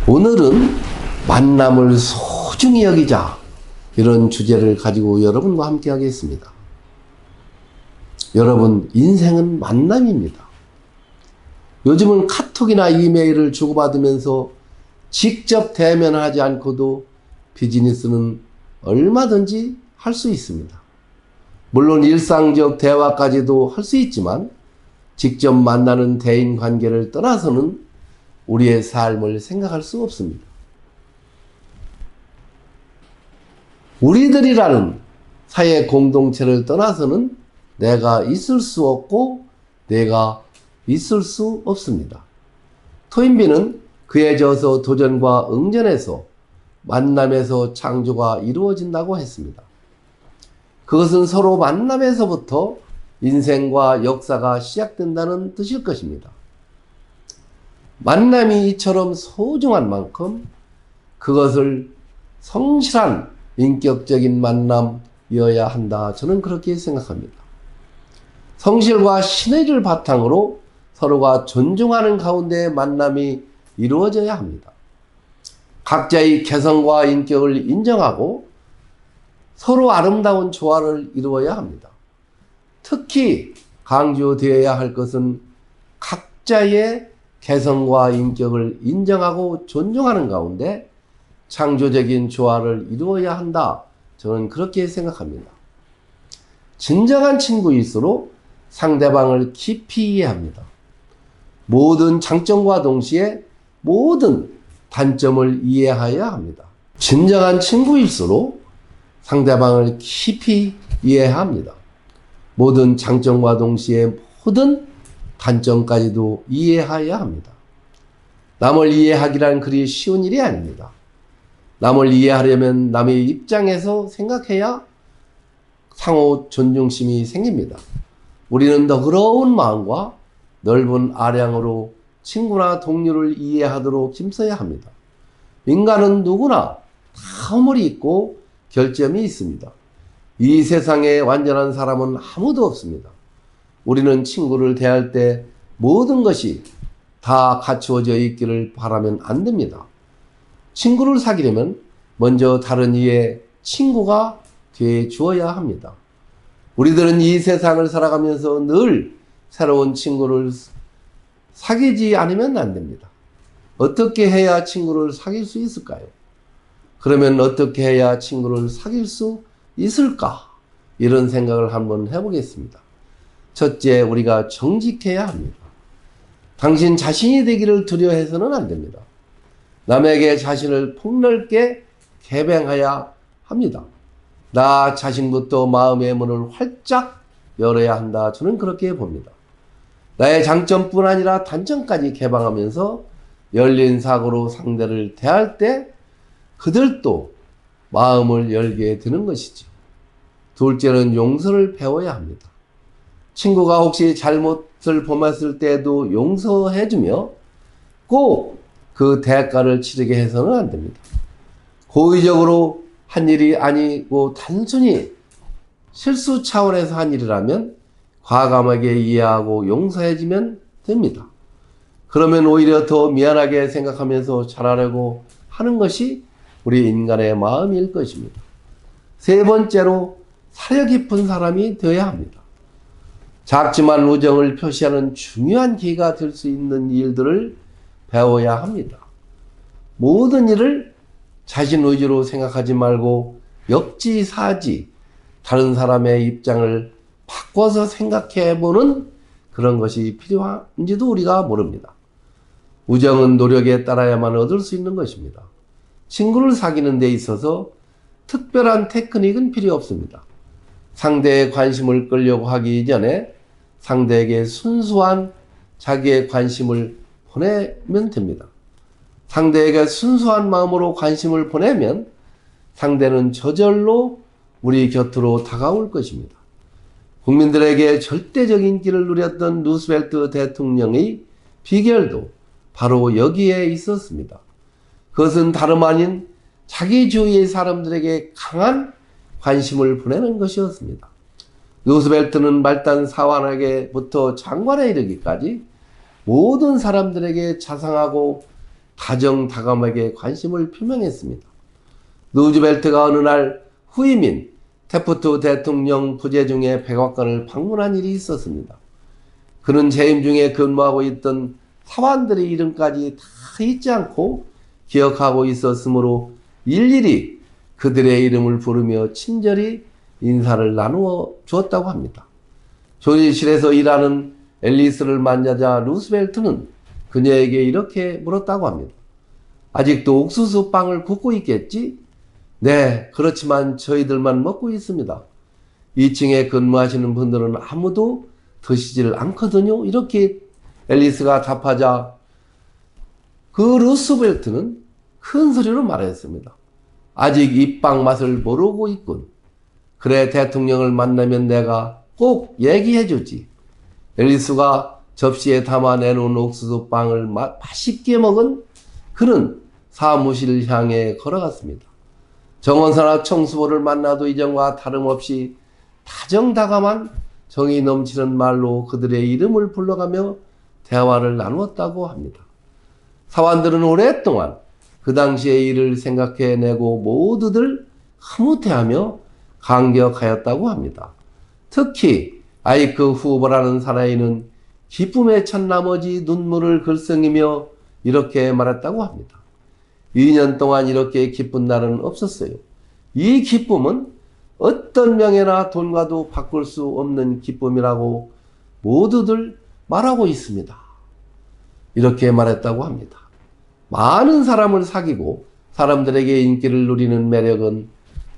오늘은 만남을 소중히 여기자, 이런 주제를 가지고 여러분과 함께 하겠습니다. 여러분, 인생은 만남입니다. 요즘은 카톡이나 이메일을 주고받으면서 직접 대면하지 않고도 비즈니스는 얼마든지 할 수 있습니다. 물론 일상적 대화까지도 할 수 있지만 직접 만나는 대인 관계를 떠나서는 우리의 삶을 생각할 수 없습니다. 우리들이라는 사회 공동체를 떠나서는 내가 있을 수 없고 내가 있을 수 없습니다. 토인비는 그에 져서 도전과 응전에서 만남에서 창조가 이루어진다고 했습니다. 그것은 서로 만남에서부터 인생과 역사가 시작된다는 뜻일 것입니다. 만남이 이처럼 소중한 만큼 그것을 성실한 인격적인 만남이어야 한다. 저는 그렇게 생각합니다. 성실과 신의를 바탕으로 서로가 존중하는 가운데 만남이 이루어져야 합니다. 각자의 개성과 인격을 인정하고 서로 아름다운 조화를 이루어야 합니다. 특히 강조되어야 할 것은 각자의 개성과 인격을 인정하고 존중하는 가운데 창조적인 조화를 이루어야 한다. 저는 그렇게 생각합니다. 진정한 친구일수록 상대방을 깊이 이해합니다. 모든 장점과 동시에 모든 단점을 이해해야 합니다. 진정한 친구일수록 상대방을 깊이 이해합니다. 모든 장점과 동시에 모든 단점까지도 이해해야 합니다. 남을 이해하기란 그리 쉬운 일이 아닙니다. 남을 이해하려면 남의 입장에서 생각해야 상호 존중심이 생깁니다. 우리는 너그러운 마음과 넓은 아량으로 친구나 동료를 이해하도록 힘써야 합니다. 인간은 누구나 다 허물이 있고 결점이 있습니다. 이 세상에 완전한 사람은 아무도 없습니다. 우리는 친구를 대할 때 모든 것이 다 갖추어져 있기를 바라면 안 됩니다. 친구를 사귀려면 먼저 다른 이의 친구가 돼 주어야 합니다. 우리들은 이 세상을 살아가면서 늘 새로운 친구를 사귀지 않으면 안 됩니다. 어떻게 해야 친구를 사귈 수 있을까요? 그러면 어떻게 해야 친구를 사귈 수 있을까? 이런 생각을 한번 해보겠습니다. 첫째, 우리가 정직해야 합니다. 당신 자신이 되기를 두려워해서는 안 됩니다. 남에게 자신을 폭넓게 개방해야 합니다. 나 자신부터 마음의 문을 활짝 열어야 한다. 저는 그렇게 봅니다. 나의 장점뿐 아니라 단점까지 개방하면서 열린 사고로 상대를 대할 때 그들도 마음을 열게 되는 것이지. 둘째는 용서를 배워야 합니다. 친구가 혹시 잘못을 범했을 때도 용서해주며 꼭 그 대가를 치르게 해서는 안 됩니다. 고의적으로 한 일이 아니고 단순히 실수 차원에서 한 일이라면 과감하게 이해하고 용서해주면 됩니다. 그러면 오히려 더 미안하게 생각하면서 잘하려고 하는 것이 우리 인간의 마음일 것입니다. 세 번째로 사려 깊은 사람이 되어야 합니다. 작지만 우정을 표시하는 중요한 기회가 될 수 있는 일들을 배워야 합니다. 모든 일을 자신 의지로 생각하지 말고 역지사지, 다른 사람의 입장을 바꿔서 생각해보는 그런 것이 필요한지도 우리가 모릅니다. 우정은 노력에 따라야만 얻을 수 있는 것입니다. 친구를 사귀는 데 있어서 특별한 테크닉은 필요 없습니다. 상대의 관심을 끌려고 하기 전에 상대에게 순수한 자기의 관심을 보내면 됩니다. 상대에게 순수한 마음으로 관심을 보내면 상대는 저절로 우리 곁으로 다가올 것입니다. 국민들에게 절대적 인기를 누렸던 루스벨트 대통령의 비결도 바로 여기에 있었습니다. 그것은 다름 아닌 자기 주위의 사람들에게 강한 관심을 보내는 것이었습니다. 루스벨트는 말단 사관에게부터 장관에 이르기까지 모든 사람들에게 자상하고 다정다감하게 관심을 표명했습니다. 루즈벨트가 어느 날 후임인 태프트 대통령 부재 중에 백악관을 방문한 일이 있었습니다. 그는 재임 중에 근무하고 있던 사관들의 이름까지 다 잊지 않고 기억하고 있었으므로 일일이 그들의 이름을 부르며 친절히 인사를 나누어 주었다고 합니다. 조리실에서 일하는 앨리스를 만나자 루스벨트는 그녀에게 이렇게 물었다고 합니다. 아직도 옥수수 빵을 굽고 있겠지? 네, 그렇지만 저희들만 먹고 있습니다. 2층에 근무하시는 분들은 아무도 드시질 않거든요. 이렇게 앨리스가 답하자 그 루스벨트는 큰 소리로 말했습니다. 아직 이 빵 맛을 모르고 있군. 그래, 대통령을 만나면 내가 꼭 얘기해 주지. 앨리스가 접시에 담아 내놓은 옥수수 빵을 맛있게 먹은 그는 사무실 향해 걸어갔습니다. 정원사나 청수부를 만나도 이전과 다름없이 다정다감한 정이 넘치는 말로 그들의 이름을 불러가며 대화를 나누었다고 합니다. 사관들은 오랫동안 그 당시의 일을 생각해내고 모두들 흐뭇해하며 감격하였다고 합니다. 특히 아이크 후보라는 사나이는 기쁨에 찬 나머지 눈물을 글썽이며 이렇게 말했다고 합니다. 2년 동안 이렇게 기쁜 날은 없었어요. 이 기쁨은 어떤 명예나 돈과도 바꿀 수 없는 기쁨이라고 모두들 말하고 있습니다. 이렇게 말했다고 합니다. 많은 사람을 사귀고 사람들에게 인기를 누리는 매력은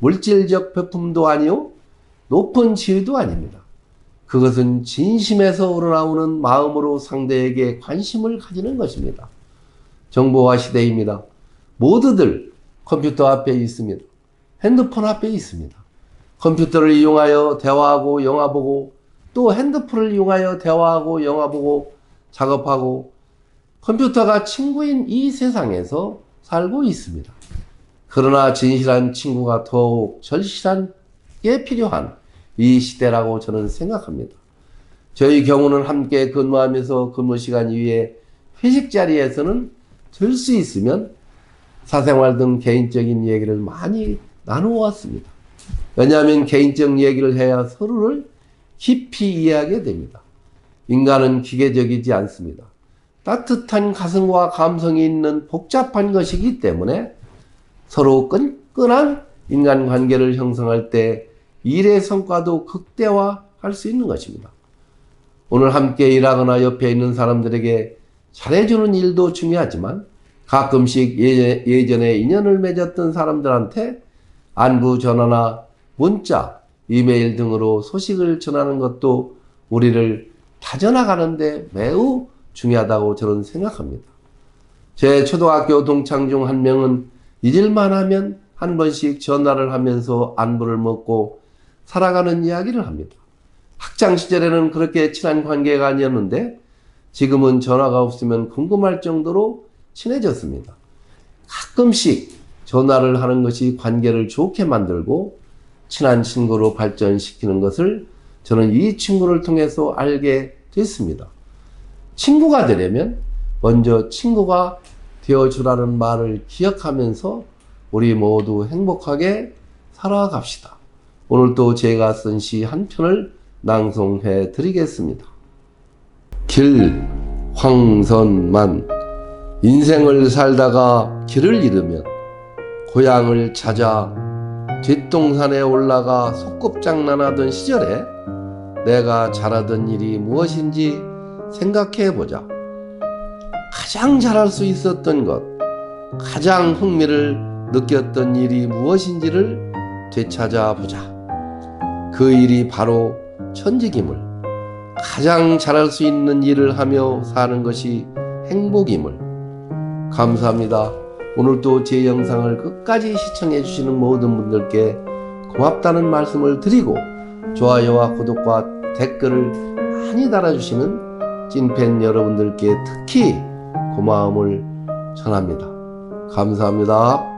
물질적 배품도 아니요 높은 지위도 아닙니다. 그것은 진심에서 우러나오는 마음으로 상대에게 관심을 가지는 것입니다. 정보화 시대입니다. 모두들 컴퓨터 앞에 있습니다. 핸드폰 앞에 있습니다. 컴퓨터를 이용하여 대화하고 영화 보고 또 핸드폰을 이용하여 대화하고 영화 보고 작업하고 컴퓨터가 친구인 이 세상에서 살고 있습니다. 그러나 진실한 친구가 더욱 절실하게 필요한 이 시대라고 저는 생각합니다. 저희 경우는 함께 근무하면서 근무 시간 이후에 회식 자리에서는 될 수 있으면 사생활 등 개인적인 얘기를 많이 나누어 왔습니다. 왜냐하면 개인적 얘기를 해야 서로를 깊이 이해하게 됩니다. 인간은 기계적이지 않습니다. 따뜻한 가슴과 감성이 있는 복잡한 것이기 때문에 서로 끈끈한 인간관계를 형성할 때 일의 성과도 극대화할 수 있는 것입니다. 오늘 함께 일하거나 옆에 있는 사람들에게 잘해주는 일도 중요하지만 가끔씩 예전에 인연을 맺었던 사람들한테 안부 전화나 문자, 이메일 등으로 소식을 전하는 것도 우리를 다져나가는데 매우 중요하다고 저는 생각합니다. 제 초등학교 동창 중 한 명은 잊을만 하면 한 번씩 전화를 하면서 안부를 묻고 살아가는 이야기를 합니다. 학창 시절에는 그렇게 친한 관계가 아니었는데 지금은 전화가 없으면 궁금할 정도로 친해졌습니다. 가끔씩 전화를 하는 것이 관계를 좋게 만들고 친한 친구로 발전시키는 것을 저는 이 친구를 통해서 알게 됐습니다. 친구가 되려면 먼저 친구가 되어주라는 말을 기억하면서 우리 모두 행복하게 살아갑시다. 오늘 또 제가 쓴 시 한 편을 낭송해 드리겠습니다. 길황선만 인생을 살다가 길을 잃으면 고향을 찾아 뒷동산에 올라가 소꿉장난하던 시절에 내가 잘하던 일이 무엇인지 생각해보자. 가장 잘할 수 있었던 것, 가장 흥미를 느꼈던 일이 무엇인지를 되찾아보자. 그 일이 바로 천직임을, 가장 잘할 수 있는 일을 하며 사는 것이 행복임을. 감사합니다. 오늘도 제 영상을 끝까지 시청해 주시는 모든 분들께 고맙다는 말씀을 드리고 좋아요와 구독과 댓글을 많이 달아주시는 찐팬 여러분들께 특히 고마움을 전합니다. 감사합니다.